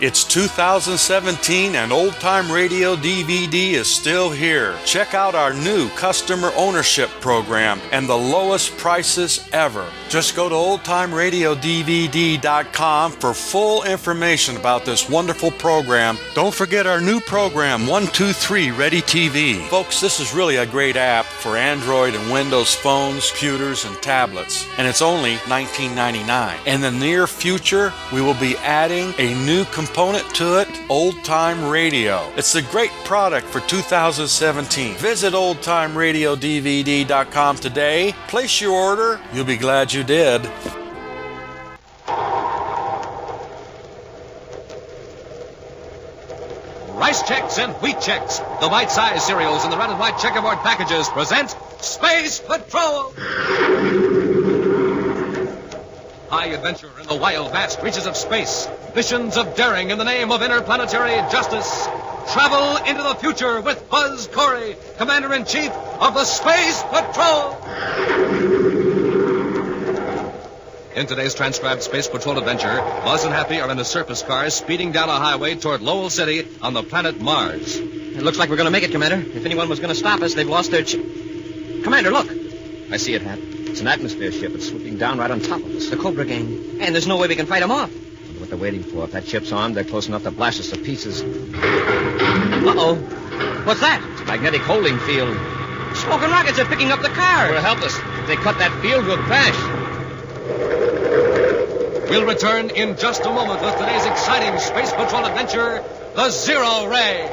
It's 2017 and Old Time Radio DVD is still here. Check out our new customer ownership program and the lowest prices ever. Just go to oldtimeradiodvd.com for full information about this wonderful program. Don't forget our new program, 123 Ready TV. Folks, this is really a great app for Android and Windows phones, computers, and tablets. And it's only $19.99. In the near future, we will be adding a new component to it, Old Time Radio. It's a great product for 2017. Visit oldtimeradiodvd.com today. Place your order. You'll be glad you did. Rice Chex and Wheat Chex, the bite-sized cereals in the red and white checkerboard packages, present Space Patrol! High adventure in the wild, vast reaches of space. Missions of daring in the name of interplanetary justice. Travel into the future with Buzz Corey, Commander-in-Chief of the Space Patrol! In today's transcribed Space Patrol adventure, Buzz and Happy are in a surface car speeding down a highway toward Lowell City on the planet Mars. It looks like we're going to make it, Commander. If anyone was going to stop us, they've lost their... Commander, look! I see it, Hap. It's an atmosphere ship. It's swooping down right on top of us. The Cobra gang. And there's no way we can fight them off. I wonder what they're waiting for. If that ship's armed, they're close enough to blast us to pieces. Uh-oh. What's that? It's a magnetic holding field. Smoking rockets are picking up the car. We're helpless. If they cut that field, we'll crash. We'll return in just a moment with today's exciting Space Patrol adventure, the Zero Ray.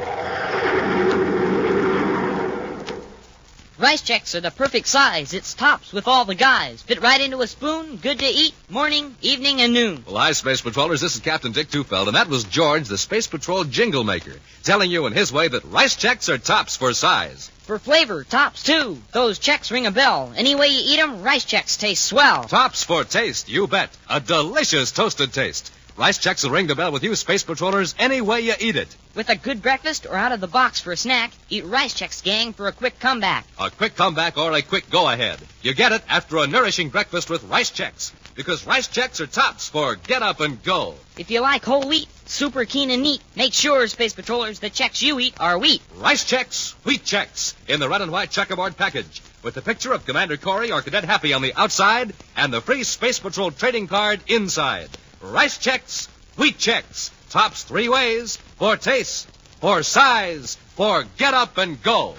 Rice Chex are the perfect size. It's tops with all the guys. Fit right into a spoon, good to eat, morning, evening, and noon. Well, hi, Space Patrollers. This is Captain Dick Tufeld, and that was George, the Space Patrol jingle maker, telling you in his way that Rice Chex are tops for size. For flavor, tops, too. Those Chex ring a bell. Any way you eat them, Rice Chex taste swell. Tops for taste, you bet. A delicious toasted taste. Rice Chex will ring the bell with you, Space Patrollers, any way you eat it. With a good breakfast or out of the box for a snack, eat Rice Chex, gang, for a quick comeback. A quick comeback or a quick go-ahead. You get it after a nourishing breakfast with Rice Chex. Because Rice Chex are tops for get up and go. If you like whole wheat, super keen and neat, make sure, Space Patrollers, the Chex you eat are wheat. Rice Chex, Wheat Chex, in the red and white checkerboard package, with the picture of Commander Corey or Cadet Happy on the outside and the free Space Patrol trading card inside. Rice Chex, Wheat Chex, tops three ways, for taste, for size, for get up and go.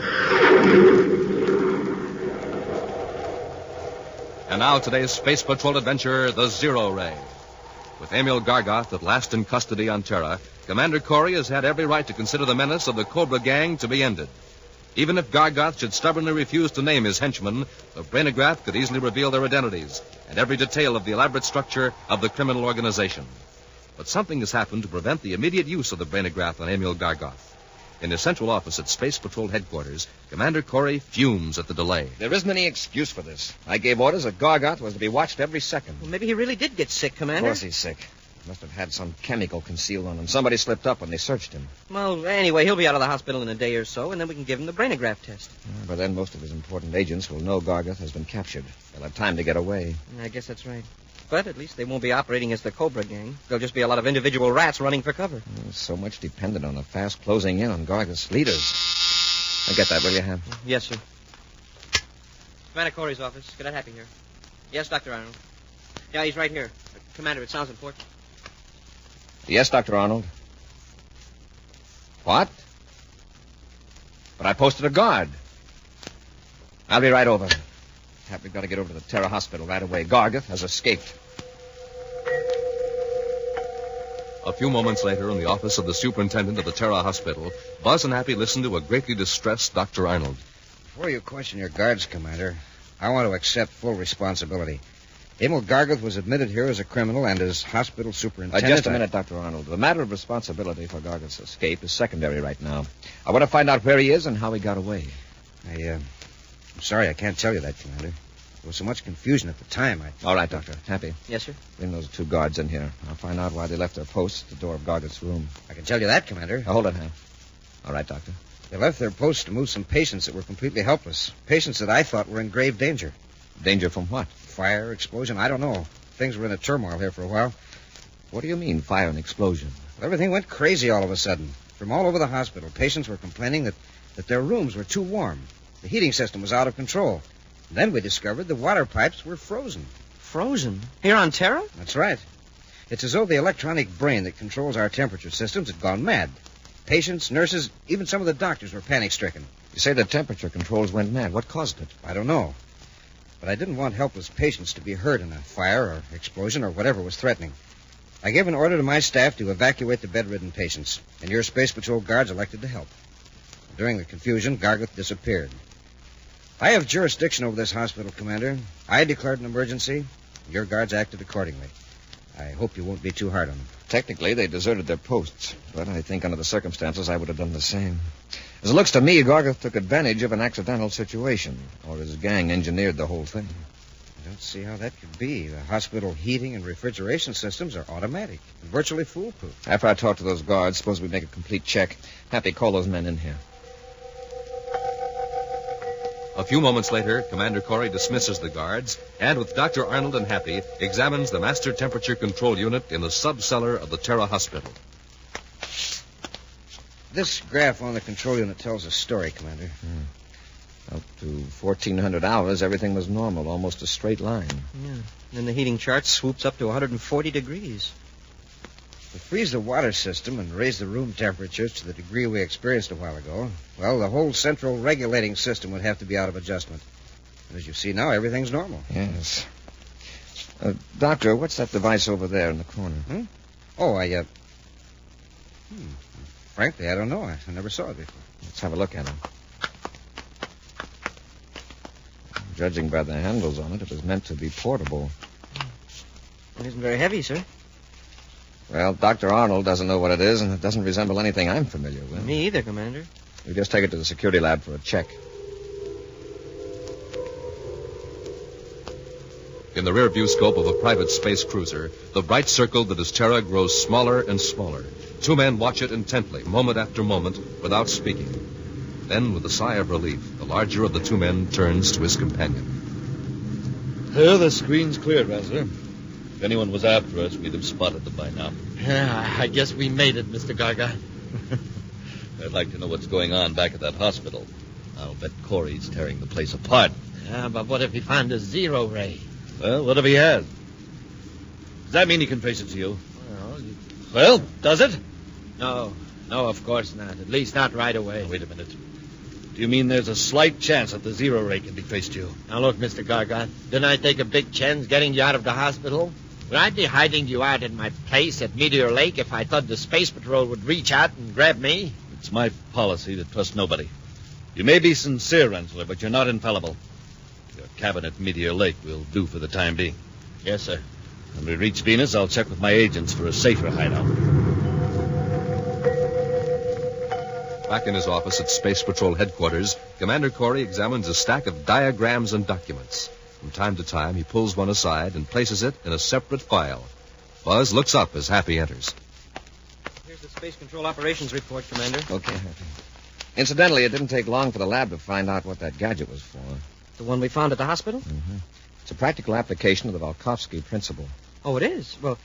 And now today's Space Patrol adventure, the Zero Ray. With Emil Gargoth at last in custody on Terra, Commander Corey has had every right to consider the menace of the Cobra gang to be ended. Even if Gargoth should stubbornly refuse to name his henchmen, the brainograph could easily reveal their identities and every detail of the elaborate structure of the criminal organization. But something has happened to prevent the immediate use of the brainograph on Emil Gargoth. In his central office at Space Patrol headquarters, Commander Corey fumes at the delay. There isn't any excuse for this. I gave orders that Gargoth was to be watched every second. Well, maybe he really did get sick, Of Commander. course he's sick. Must have had some chemical concealed on him. Somebody slipped up when they searched him. Well, anyway, he'll be out of the hospital in a day or so, and then we can give him the brainograph test. By then, most of his important agents will know Gargoth has been captured. They'll have time to get away. I guess that's right. But at least they won't be operating as the Cobra gang. There'll just be a lot of individual rats running for cover. So much dependent on the fast closing in on Gargoth's leaders. Now get that, will you, Ham? Yes, sir. Commander Corey's office. Cadet Happy here. Yes, Dr. Arnold. Yeah, he's right here. Commander, it sounds important. Yes, Dr. Arnold. What? But I posted a guard. I'll be right over. Hap, we've got to get over to the Terra Hospital right away. Gargoth has escaped. A few moments later, in the office of the superintendent of the Terra Hospital, Buzz and Happy listened to a greatly distressed Dr. Arnold. Before you question your guards, Commander, I want to accept full responsibility. Emil Gargoth was admitted here as a criminal and as hospital superintendent. Just a minute, Dr. Arnold. The matter of responsibility for Gargoth's escape is secondary right now. I want to find out where he is and how he got away. I'm sorry I can't tell you that, Commander. There was so much confusion at the time. All right, Doctor. Happy. Yes, sir. Bring those two guards in here. I'll find out why they left their posts at the door of Gargoth's room. I can tell you that, Commander. Now, hold it, Hank. All right, Doctor. They left their posts to move some patients that were completely helpless. Patients that I thought were in grave danger. Danger from what? Fire, explosion, I don't know. Things were in a turmoil here for a while. What do you mean, fire and explosion? Everything went crazy all of a sudden. From all over the hospital, patients were complaining that their rooms were too warm. The heating system was out of control. And then we discovered the water pipes were frozen. Frozen? Here on Terra? That's right. It's as though the electronic brain that controls our temperature systems had gone mad. Patients, nurses, even some of the doctors were panic-stricken. You say the temperature controls went mad. What caused it? I don't know. But I didn't want helpless patients to be hurt in a fire or explosion or whatever was threatening. I gave an order to my staff to evacuate the bedridden patients, and your Space Patrol guards elected to help. During the confusion, Gargoth disappeared. I have jurisdiction over this hospital, Commander. I declared an emergency. Your guards acted accordingly. I hope you won't be too hard on them. Technically, they deserted their posts, but I think under the circumstances I would have done the same. As it looks to me, Gargoth took advantage of an accidental situation, or his gang engineered the whole thing. I don't see how that could be. The hospital heating and refrigeration systems are automatic and virtually foolproof. After I talk to those guards, suppose we make a complete check. Happy, call those men in here. A few moments later, Commander Corey dismisses the guards and, with Dr. Arnold and Happy, examines the master temperature control unit in the sub-cellar of the Terra Hospital. This graph on the control unit tells a story, Commander. Up to 1400 hours, everything was normal, almost a straight line. Yeah. Then the heating chart swoops up to 140 degrees. To freeze the water system and raise the room temperatures to the degree we experienced a while ago, well, the whole central regulating system would have to be out of adjustment. And as you see now, everything's normal. Yes. Doctor, what's that device over there in the corner? Oh, frankly, I don't know. I never saw it before. Let's have a look at it. Judging by the handles on it, it was meant to be portable. It isn't very heavy, sir. Well, Dr. Arnold doesn't know what it is, and it doesn't resemble anything I'm familiar with. Me either, Commander. We just take it to the security lab for a check. In the rear-view scope of a private space cruiser, the bright circle that is Terra grows smaller and smaller. Two men watch it intently, moment after moment, without speaking. Then, with a sigh of relief, the larger of the two men turns to his companion. The screen's clear, Razzler. If anyone was after us, we'd have spotted them by now. Yeah, I guess we made it, Mr. Garga. I'd like to know what's going on back at that hospital. I'll bet Corey's tearing the place apart. Yeah, but what if he found a zero ray? Well, what if he has? Does that mean he can trace it to you? Well, does it? No, of course not. At least not right away. Wait a minute. Do you mean there's a slight chance that the zero ray can be traced to you? Now, look, Mr. Garga, didn't I take a big chance getting you out of the hospital? Would I be hiding you out in my place at Meteor Lake if I thought the Space Patrol would reach out and grab me? It's my policy to trust nobody. You may be sincere, Rensler, but you're not infallible. Your cabin at Meteor Lake will do for the time being. Yes, sir. When we reach Venus, I'll check with my agents for a safer hideout. Back in his office at Space Patrol headquarters, Commander Corey examines a stack of diagrams and documents. From time to time, he pulls one aside and places it in a separate file. Buzz looks up as Happy enters. Here's the Space Control Operations Report, Commander. Okay, Happy. Incidentally, it didn't take long for the lab to find out what that gadget was for. The one we found at the hospital? Mm-hmm. It's a practical application of the Valkovsky principle. Oh, it is? Well,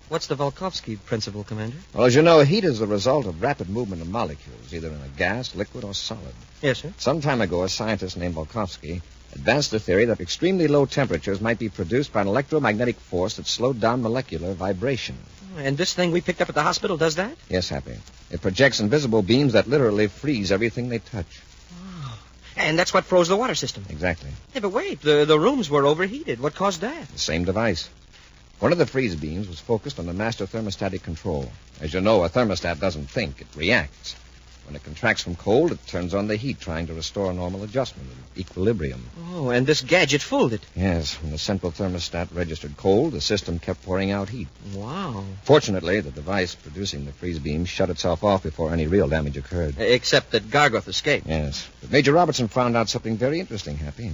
what's the Valkovsky principle, Commander? Well, as you know, heat is the result of rapid movement of molecules, either in a gas, liquid, or solid. Yes, sir. Some time ago, a scientist named Valkovsky advanced the theory that extremely low temperatures might be produced by an electromagnetic force that slowed down molecular vibration. And this thing we picked up at the hospital does that? Yes, Happy. It projects invisible beams that literally freeze everything they touch. Oh. And that's what froze the water system. Exactly. Yeah, but wait, the rooms were overheated. What caused that? The same device. One of the freeze beams was focused on the master thermostatic control. As you know, a thermostat doesn't think, it reacts. When it contracts from cold, it turns on the heat, trying to restore normal adjustment and equilibrium. Oh, and this gadget fooled it. Yes, when the central thermostat registered cold, the system kept pouring out heat. Wow. Fortunately, the device producing the freeze beam shut itself off before any real damage occurred. Except that Gargoth escaped. Yes. But Major Robertson found out something very interesting, Happy.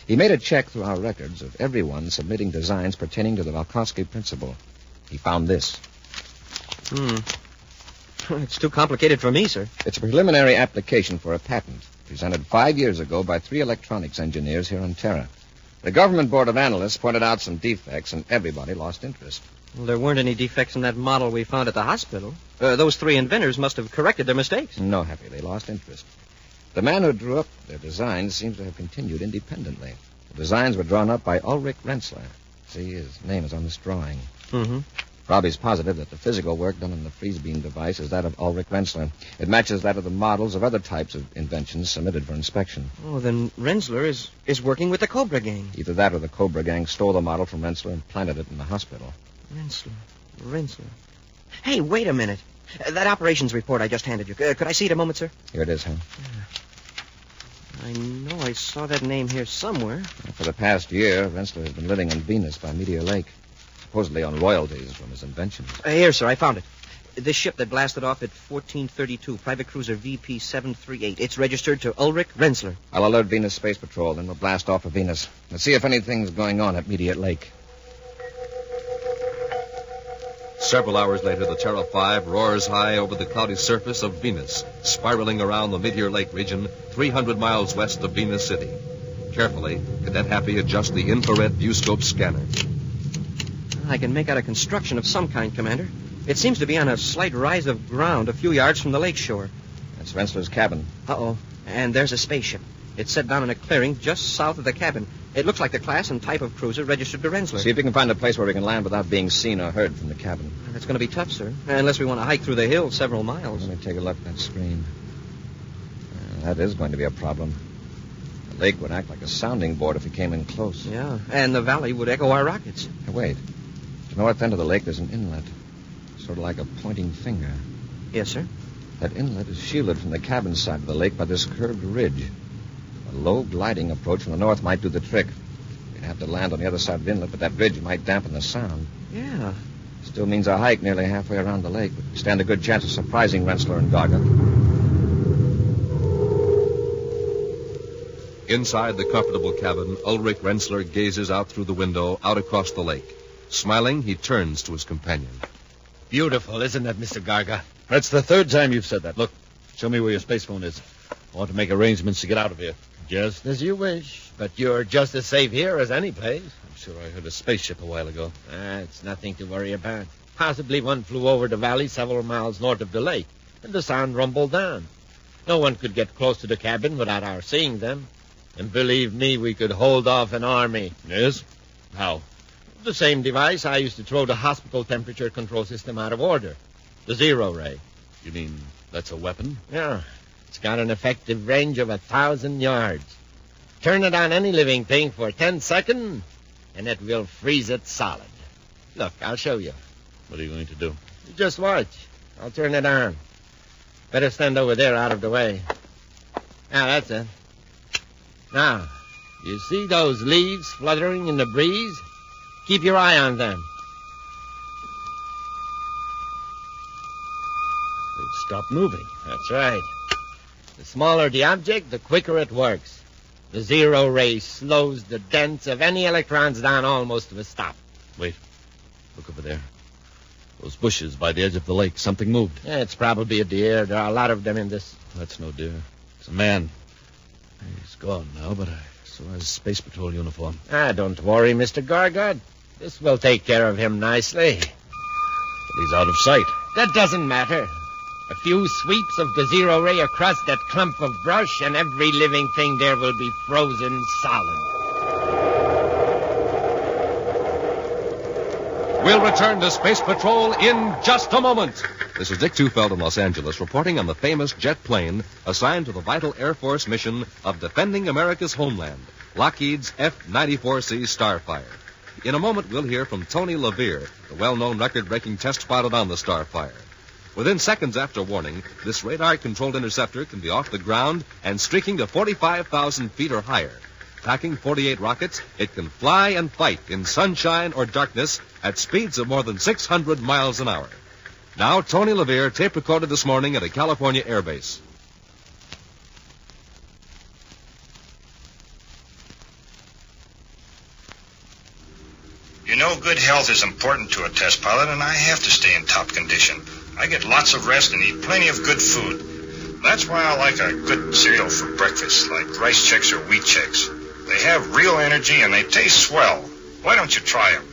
He made a check through our records of everyone submitting designs pertaining to the Valkovsky principle. He found this. It's too complicated for me, sir. It's a preliminary application for a patent, presented 5 years ago by 3 electronics engineers here on Terra. The government board of analysts pointed out some defects, and everybody lost interest. Well, there weren't any defects in that model we found at the hospital. Those three inventors must have corrected their mistakes. No, Happy. They lost interest. The man who drew up their designs seems to have continued independently. The designs were drawn up by Ulrich Renzler. See, his name is on this drawing. Mm-hmm. Robbie's positive that the physical work done on the freeze beam device is that of Ulrich Renzler. It matches that of the models of other types of inventions submitted for inspection. Oh, then Renzler is working with the Cobra Gang. Either that or the Cobra Gang stole the model from Renzler and planted it in the hospital. Renzler. Hey, wait a minute. That operations report I just handed you. Could I see it a moment, sir? Here it is, huh? I know I saw that name here somewhere. For the past year, Renzler has been living on Venus by Meteor Lake, supposedly on royalties from his inventions. Here, sir, I found it. This ship that blasted off at 1432, private cruiser VP-738. It's registered to Ulrich Renzler. I'll alert Venus Space Patrol, then we'll blast off for Venus. Let's see if anything's going on at Meteor Lake. Several hours later, the Terra 5 roars high over the cloudy surface of Venus, spiraling around the Meteor Lake region 300 miles west of Venus City. Carefully, Cadet Happy adjusts the infrared viewscope scanner. I can make out a construction of some kind, Commander. It seems to be on a slight rise of ground a few yards from the lake shore. That's Renzler's cabin. Uh-oh. And there's a spaceship. It's set down in a clearing just south of the cabin. It looks like the class and type of cruiser registered to Renzler. See if you can find a place where we can land without being seen or heard from the cabin. That's going to be tough, sir. Unless we want to hike through the hills several miles. Let me take a look at that screen. That is going to be a problem. The lake would act like a sounding board if we came in close. Yeah, and the valley would echo our rockets. Hey, wait. To the north end of the lake, there's an inlet. Sort of like a pointing finger. Yes, sir. That inlet is shielded from the cabin side of the lake by this curved ridge. A low gliding approach from the north might do the trick. We'd have to land on the other side of the inlet, but that ridge might dampen the sound. Yeah. Still means a hike nearly halfway around the lake. We stand a good chance of surprising Renzler and Garga. Inside the comfortable cabin, Ulrich Renzler gazes out through the window, out across the lake. Smiling, he turns to his companion. Beautiful, isn't it, Mr. Garga? That's the third time you've said that. Look, show me where your space phone is. I want to make arrangements to get out of here. Just as you wish. But you're just as safe here as any place. I'm sure I heard a spaceship a while ago. It's nothing to worry about. Possibly one flew over the valley several miles north of the lake, and the sound rumbled down. No one could get close to the cabin without our seeing them. And believe me, we could hold off an army. Yes? How? The same device I used to throw the hospital temperature control system out of order. The zero ray. You mean that's a weapon? Yeah. It's got an effective range of 1,000 yards. Turn it on any living thing for 10 seconds, and it will freeze it solid. Look, I'll show you. What are you going to do? Just watch. I'll turn it on. Better stand over there out of the way. Now, that's it. Now, you see those leaves fluttering in the breeze? Keep your eye on them. They've stopped moving. That's right. The smaller the object, the quicker it works. The zero ray slows the dents of any electrons down almost to a stop. Wait. Look over there. Those bushes by the edge of the lake. Something moved. Yeah, it's probably a deer. There are a lot of them in this. That's no deer. It's a man. He's gone now, but I saw his Space Patrol uniform. Don't worry, Mr. Gargard. This will take care of him nicely. But he's out of sight. That doesn't matter. A few sweeps of the zero ray across that clump of brush, and every living thing there will be frozen solid. We'll return to Space Patrol in just a moment. This is Dick Tufeld in Los Angeles reporting on the famous jet plane assigned to the vital Air Force mission of defending America's homeland, Lockheed's F-94C Starfire. In a moment, we'll hear from Tony LaVere, the well-known record-breaking test pilot on the Starfire. Within seconds after warning, this radar-controlled interceptor can be off the ground and streaking to 45,000 feet or higher. Packing 48 rockets, it can fly and fight in sunshine or darkness at speeds of more than 600 miles an hour. Now, Tony LaVere tape recorded this morning at a California air base. You know, good health is important to a test pilot, and I have to stay in top condition. I get lots of rest and eat plenty of good food. That's why I like a good cereal for breakfast, like Rice Chex or Wheat Chex. They have real energy and they taste swell. Why don't you try them?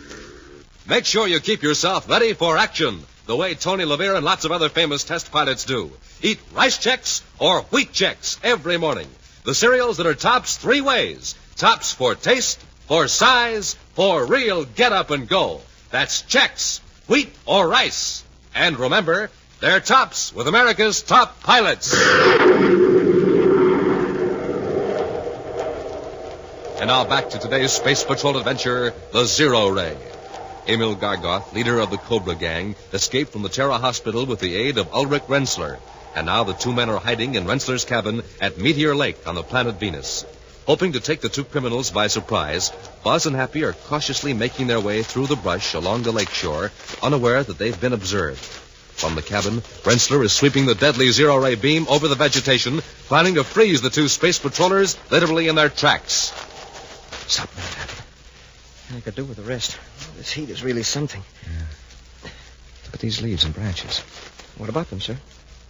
make sure you keep yourself ready for action, the way Tony LeVere and lots of other famous test pilots do. Eat Rice Chex or Wheat Chex every morning. The cereals that are tops 3 ways. Tops for taste, for size, for real get up and go. That's Chex, wheat or rice. And remember, they're tops with America's top pilots. And now back to today's Space Patrol adventure, the Zero Ray. Emil Gargoth, leader of the Cobra Gang, escaped from the Terra Hospital with the aid of Ulrich Rensler. And now the 2 men are hiding in Rensler's cabin at Meteor Lake on the planet Venus. Hoping to take the 2 criminals by surprise, Buzz and Happy are cautiously making their way through the brush along the lake shore, unaware that they've been observed. From the cabin, Rensler is sweeping the deadly zero-ray beam over the vegetation, planning to freeze the 2 space patrollers literally in their tracks. Something happened. I could do with the rest. This heat is really something. Yeah. Look at these leaves and branches. What about them, sir?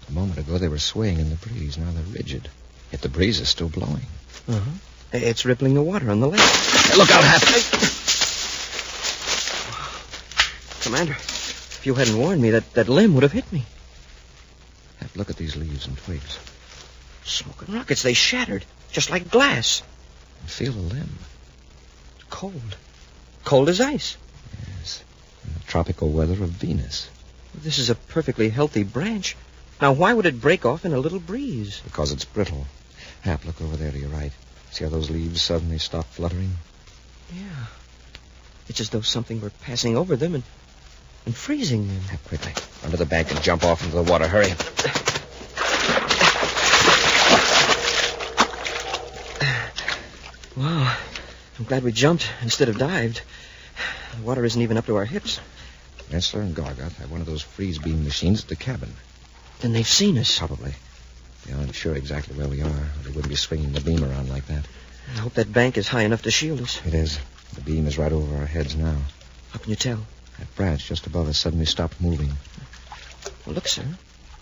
A moment ago they were swaying in the breeze. Now they're rigid. Yet the breeze is still blowing. Uh-huh. It's rippling the water on the lake. Hey, look out, Happy! Commander, if you hadn't warned me, that limb would have hit me. Happy, look at these leaves and twigs. Smoking rockets, they shattered, just like glass. And feel the limb. Cold. Cold as ice. Yes. In the tropical weather of Venus. This is a perfectly healthy branch. Now, why would it break off in a little breeze? Because it's brittle. Hap, look over there to your right. See how those leaves suddenly stop fluttering? Yeah. It's as though something were passing over them and freezing them. Hap, quickly. Under the bank and jump off into the water. Hurry. Wow. I'm glad we jumped instead of dived. The water isn't even up to our hips. Rensler and Gargoth have one of those freeze beam machines at the cabin. Then they've seen us. Probably. They aren't sure exactly where we are, or they wouldn't be swinging the beam around like that. I hope that bank is high enough to shield us. It is. The beam is right over our heads now. How can you tell? That branch just above us suddenly stopped moving. Well, look, sir.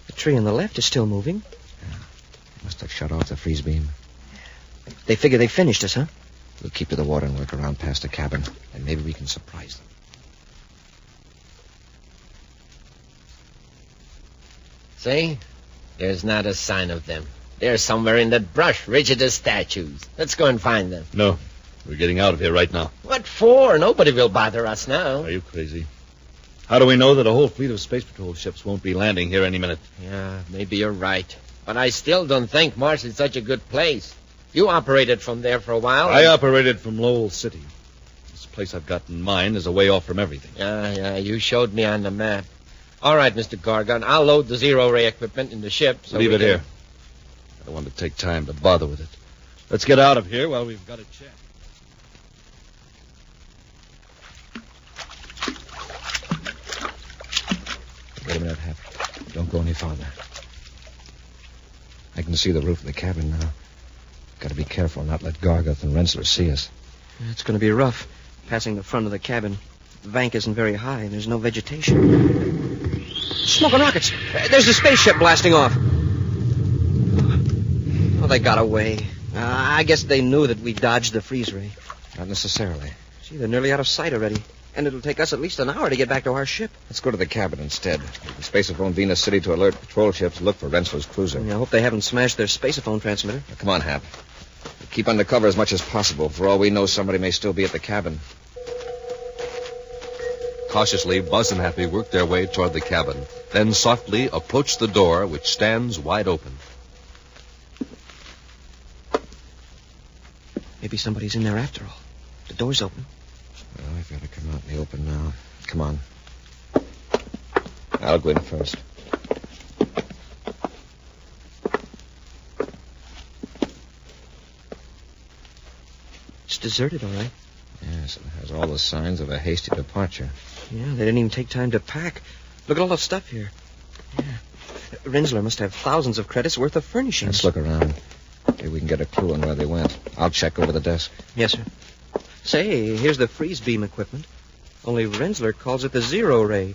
The tree on the left is still moving. Yeah. They must have shut off the freeze beam. They figure they finished us, huh? We'll keep to the water and work around past the cabin, and maybe we can surprise them. See? There's not a sign of them. They're somewhere in that brush, rigid as statues. Let's go and find them. No. We're getting out of here right now. What for? Nobody will bother us now. Are you crazy? How do we know that a whole fleet of Space Patrol ships won't be landing here any minute? Yeah, maybe you're right. But I still don't think Mars is such a good place. You operated from there for a while. I operated from Lowell City. This place I've got in mind is a way off from everything. Yeah, you showed me on the map. All right, Mr. Gargon, I'll load the zero-ray equipment in the ship. So Leave it here. I don't want to take time to bother with it. Let's get out of here while we've got a chance. Wait a minute, Hap. Don't go any farther. I can see the roof of the cabin now. Got to be careful not let Gargoth and Rensler see us. It's going to be rough, passing the front of the cabin. The bank isn't very high, and there's no vegetation. Smoking rockets! There's a spaceship blasting off. Oh, they got away. I guess they knew that we dodged the freeze ray. Not necessarily. See, they're nearly out of sight already. And it'll take us at least an hour to get back to our ship. Let's go to the cabin instead. The spaceophone Venus City to alert patrol ships to look for Rensler's cruiser. I hope they haven't smashed their spaceophone transmitter. Now, come on, Hap. Keep under cover as much as possible. For all we know, somebody may still be at the cabin. Cautiously, Buzz and Happy work their way toward the cabin, then softly approach the door, which stands wide open. Maybe somebody's in there after all. The door's open. Well, I've got to come out in the open now. Come on. I'll go in first. It's deserted, all right. Yes, it has all the signs of a hasty departure. Yeah, they didn't even take time to pack. Look at all the stuff here. Yeah. Rensler must have thousands of credits worth of furnishings. Let's look around. Maybe we can get a clue on where they went. I'll check over the desk. Yes, sir. Say, here's the freeze beam equipment. Only Rensler calls it the Zero Ray.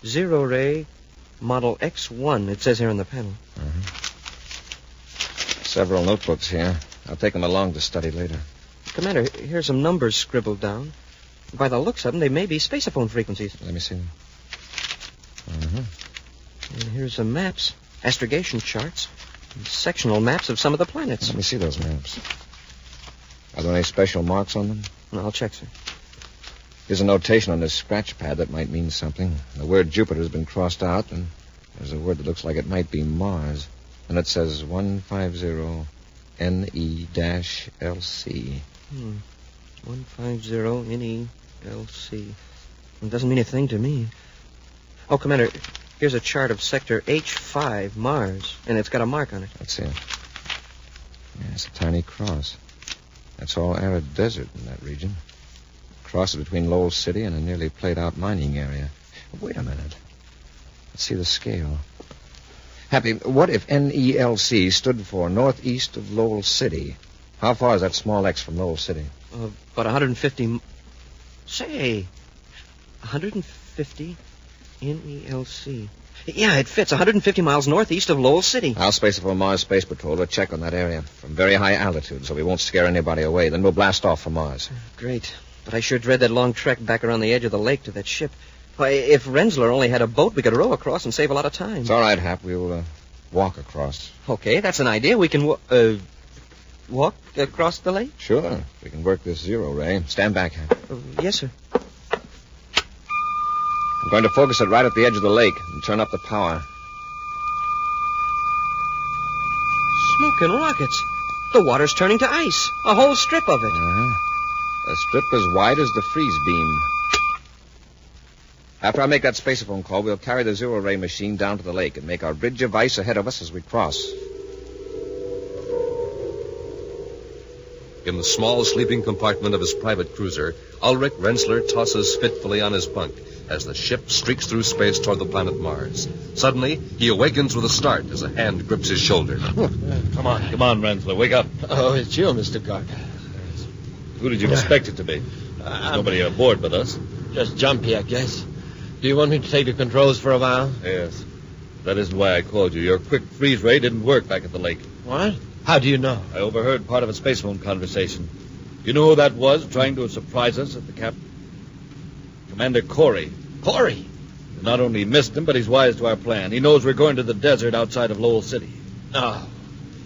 Zero Ray Model X1, it says here on the panel. Several notebooks here. I'll take them along to study later. Commander, here's some numbers scribbled down. By the looks of them, they may be spaceophone frequencies. Let me see them. And here's some maps, astrogation charts, and sectional maps of some of the planets. Let me see those maps. Are there any special marks on them? I'll check, sir. There's a notation on this scratch pad that might mean something. The word Jupiter has been crossed out, and there's a word that looks like it might be Mars. And it says 150 NE-LC. 150 NE-LC. It doesn't mean a thing to me. Oh, Commander, here's a chart of sector H5, Mars, and it's got a mark on it. Let's see it. Yeah, it's a tiny cross. That's all arid desert in that region. The cross is between Lowell City and a nearly played-out mining area. Wait a minute. Let's see the scale. Happy, what if NELC stood for northeast of Lowell City? How far is that small X from Lowell City? About 150... Say, 150 NELC. Yeah, it fits. 150 miles northeast of Lowell City. I'll space it for Mars Space Patrol to check on that area from very high altitude so we won't scare anybody away. Then we'll blast off for Mars. Great. But I sure dread that long trek back around the edge of the lake to that ship. Why, if Rensler only had a boat, we could row across and save a lot of time. It's all right, Hap. We'll walk across. Okay, that's an idea. We can walk across the lake? Sure. We can work this zero ray. Stand back, Hap. Yes, sir. I'm going to focus it right at the edge of the lake and turn up the power. Smoking rockets. The water's turning to ice. A whole strip of it. A strip as wide as the freeze beam. After I make that spaceophone call, we'll carry the zero-ray machine down to the lake and make our bridge of ice ahead of us as we cross. In the small sleeping compartment of his private cruiser, Ulrich Rensler tosses fitfully on his bunk as the ship streaks through space toward the planet Mars. Suddenly, he awakens with a start as a hand grips his shoulder. Come on, Rensler, wake up. Oh, it's you, Mr. Garga. Who did you expect it to be? There's nobody aboard but us. Just jumpy, I guess. Do you want me to take the controls for a while? Yes. That isn't why I called you. Your quick freeze ray didn't work back at the lake. What? How do you know? I overheard part of a spacephone conversation. You know who that was trying to surprise us at the cap? Commander Corey. Corey? We not only missed him, but he's wise to our plan. He knows we're going to the desert outside of Lowell City. Oh.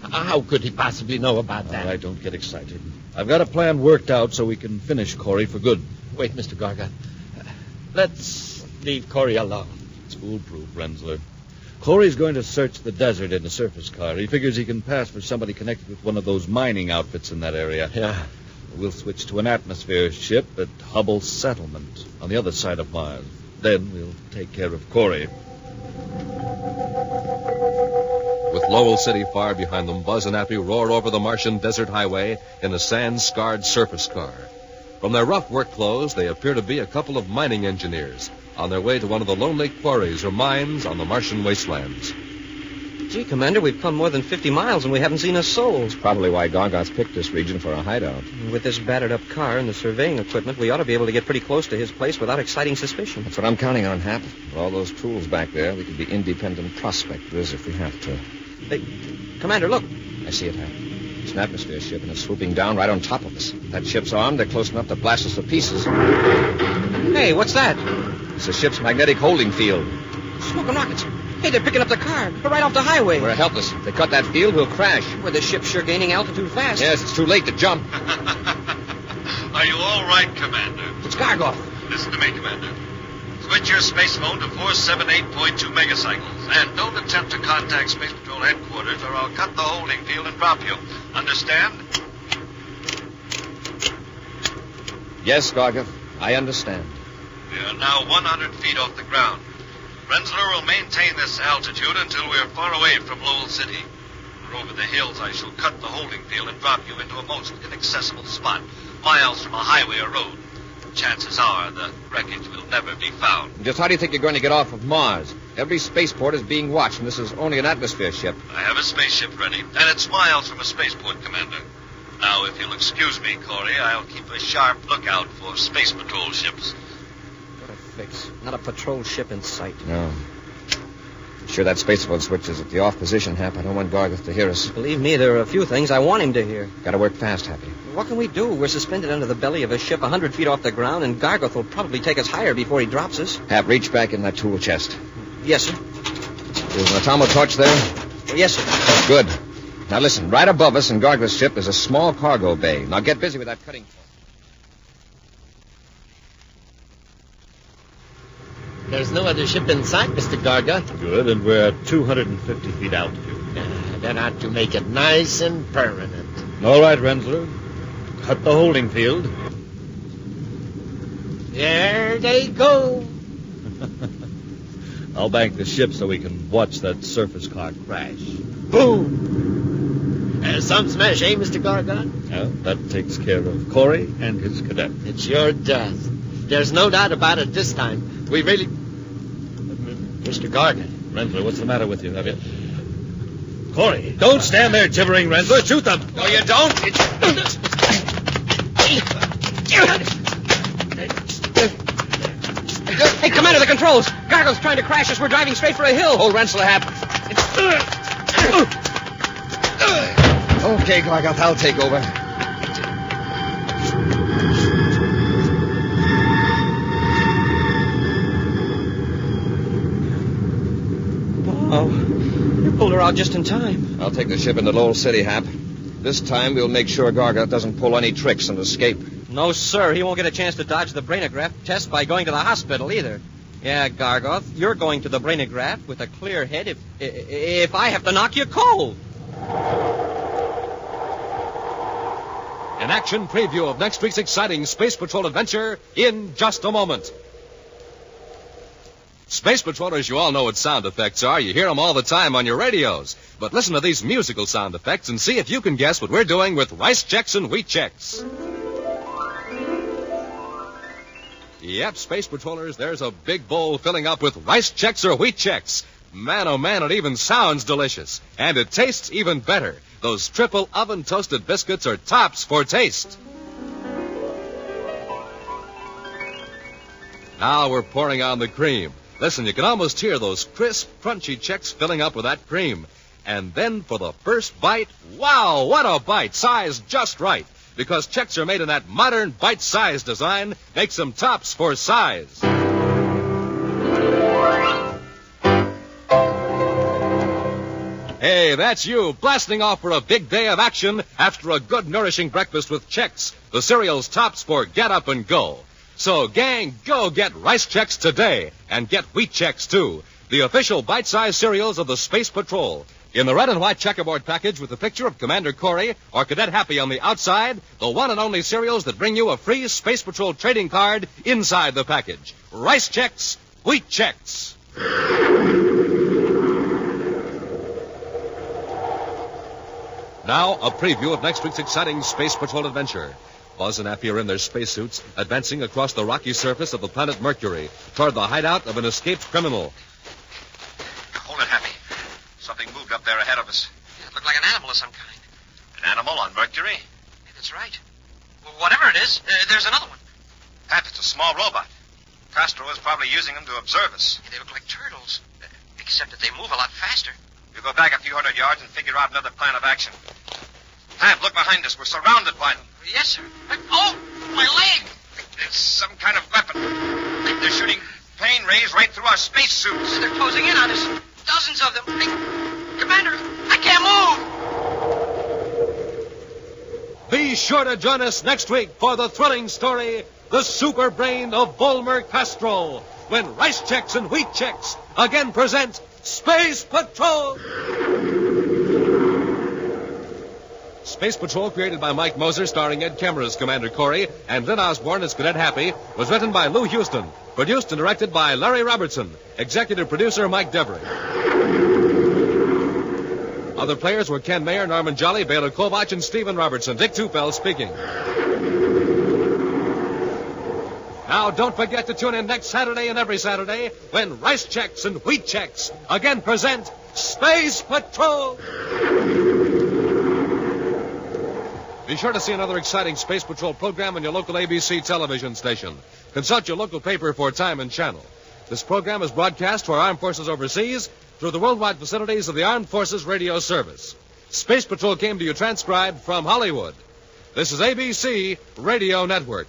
How could he possibly know about that? All right, don't get excited. I've got a plan worked out so we can finish Corey for good. Wait, Mr. Garga. Let's leave Corey alone. It's foolproof, Rensler. Corey's going to search the desert in a surface car. He figures he can pass for somebody connected with one of those mining outfits in that area. Yeah. We'll switch to an atmosphere ship at Hubble Settlement on the other side of Mars. Then we'll take care of Corey. With Lowell City far behind them, Buzz and Appy roar over the Martian desert highway in a sand-scarred surface car. From their rough work clothes, they appear to be a couple of mining engineers on their way to one of the lonely quarries or mines on the Martian wastelands. Gee, Commander, we've come more than 50 miles and we haven't seen a soul. It's probably why Gargoth's picked this region for a hideout. With this battered-up car and the surveying equipment, we ought to be able to get pretty close to his place without exciting suspicion. That's what I'm counting on, Hap. With all those tools back there, we could be independent prospectors if we have to. Hey, Commander, look. I see it, Hap. It's an atmosphere ship, and it's swooping down right on top of us. That ship's armed. They're close enough to blast us to pieces. Hey, what's that? It's the ship's magnetic holding field. Smoking rockets. Hey, they're picking up the car. They're right off the highway. We're helpless. If they cut that field, we'll crash. Well, the ship's sure gaining altitude fast. Yes, it's too late to jump. Are you all right, Commander? It's Gargoth. Listen to me, Commander. Switch your space phone to 478.2 megacycles. And don't attempt to contact Space Patrol headquarters or I'll cut the holding field and drop you. Understand? Yes, Gargoth. I understand. We are now 100 feet off the ground. Rensler will maintain this altitude until we are far away from Lowell City. We're over the hills. I shall cut the holding field and drop you into a most inaccessible spot, miles from a highway or road. Chances are the wreckage will never be found. Just how do you think you're going to get off of Mars? Every spaceport is being watched, and this is only an atmosphere ship. I have a spaceship ready, and it's miles from a spaceport, Commander. Now, if you'll excuse me, Corey, I'll keep a sharp lookout for Space Patrol ships. What a fix. Not a patrol ship in sight. No. Sure that space phone switch is at the off position, Hap. I don't want Gargoth to hear us. Believe me, there are a few things I want him to hear. Gotta work fast, Happy. What can we do? We're suspended under the belly of a ship 100 feet off the ground, and Gargoth will probably take us higher before he drops us. Hap, reach back in that tool chest. Yes, sir. There's an atomo torch there? Oh, yes, sir. Good. Now listen, right above us in Gargoth's ship is a small cargo bay. Now get busy with that cutting torch. There's no other ship in sight, Mr. Gargoth. Good, and we're at 250 feet altitude. That ought to make it nice and permanent. All right, Rensler. Cut the holding field. There they go. I'll bank the ship so we can watch that surface car crash. Boom! Some smash, eh, Mr. Gargoth? Well, that takes care of Corey and his cadet. It sure does. There's no doubt about it this time. We really... Mr. Gargoth. Rensler, what's the matter with you? Have you... Corey, don't stand there gibbering, Rensler. Shoot them. No, you don't. Hey, Commander, the controls. Gargoth's trying to crash us. We're driving straight for a hill. Hold Rensler, Hap. Okay, Gargoth, I'll take over. Oh, you pulled her out just in time. I'll take the ship into Lowell City, Hap. This time we'll make sure Gargoth doesn't pull any tricks and escape. No, sir. He won't get a chance to dodge the brainograph test by going to the hospital either. Yeah, Gargoth, you're going to the brainograph with a clear head if I have to knock you cold. An action preview of next week's exciting Space Patrol adventure in just a moment. Space Patrollers, you all know what sound effects are. You hear them all the time on your radios. But listen to these musical sound effects and see if you can guess what we're doing with Rice Chex and Wheat Chex. Yep, Space Patrollers, there's a big bowl filling up with Rice Chex or Wheat Chex. Man, oh man, it even sounds delicious. And it tastes even better. Those triple oven-toasted biscuits are tops for taste. Now we're pouring on the cream. Listen, you can almost hear those crisp, crunchy Chex filling up with that cream. And then for the first bite, wow, what a bite, sized just right. Because Chex are made in that modern bite-sized design, makes them tops for size. Hey, that's you, blasting off for a big day of action after a good, nourishing breakfast with Chex, the cereal's tops for get up and go. So, gang, go get Rice Chex today, and get Wheat Chex, too, the official bite-sized cereals of the Space Patrol. In the red and white checkerboard package with the picture of Commander Corey or Cadet Happy on the outside, the one and only cereals that bring you a free Space Patrol trading card inside the package. Rice Chex, Wheat Chex. Now, a preview of next week's exciting Space Patrol adventure. Buzz and Happy are in their spacesuits, advancing across the rocky surface of the planet Mercury toward the hideout of an escaped criminal. Hold it, Happy. Something moved up there ahead of us. Yeah, it looked like an animal of some kind. An animal on Mercury? Yeah, that's right. Well, whatever it is, there's another one. Hap, it's a small robot. Castro is probably using them to observe us. Yeah, they look like turtles, except that they move a lot faster. We'll go back a few hundred yards and figure out another plan of action. Hap, look behind us. We're surrounded by them. Yes, sir. Oh, my leg! It's some kind of weapon. They're shooting pain rays right through our spacesuits. They're closing in on us. Dozens of them. Commander, I can't move! Be sure to join us next week for the thrilling story, The Super Brain of Volmer Castro, when Rice Chex and Wheat Chex again present Space Patrol! Space Patrol, created by Mike Moser, starring Ed Kemmer as Commander Corey and Lynn Osborne as Cadet Happy, was written by Lou Houston, produced and directed by Larry Robertson, executive producer Mike Devery. Other players were Ken Mayer, Norman Jolly, Baylor Kovach, and Stephen Robertson. Dick Tufeld speaking. Now, don't forget to tune in next Saturday and every Saturday when Rice Chex and Wheat Chex again present Space Patrol! Be sure to see another exciting Space Patrol program on your local ABC television station. Consult your local paper for time and channel. This program is broadcast to our armed forces overseas through the worldwide facilities of the Armed Forces Radio Service. Space Patrol came to you transcribed from Hollywood. This is ABC Radio Network.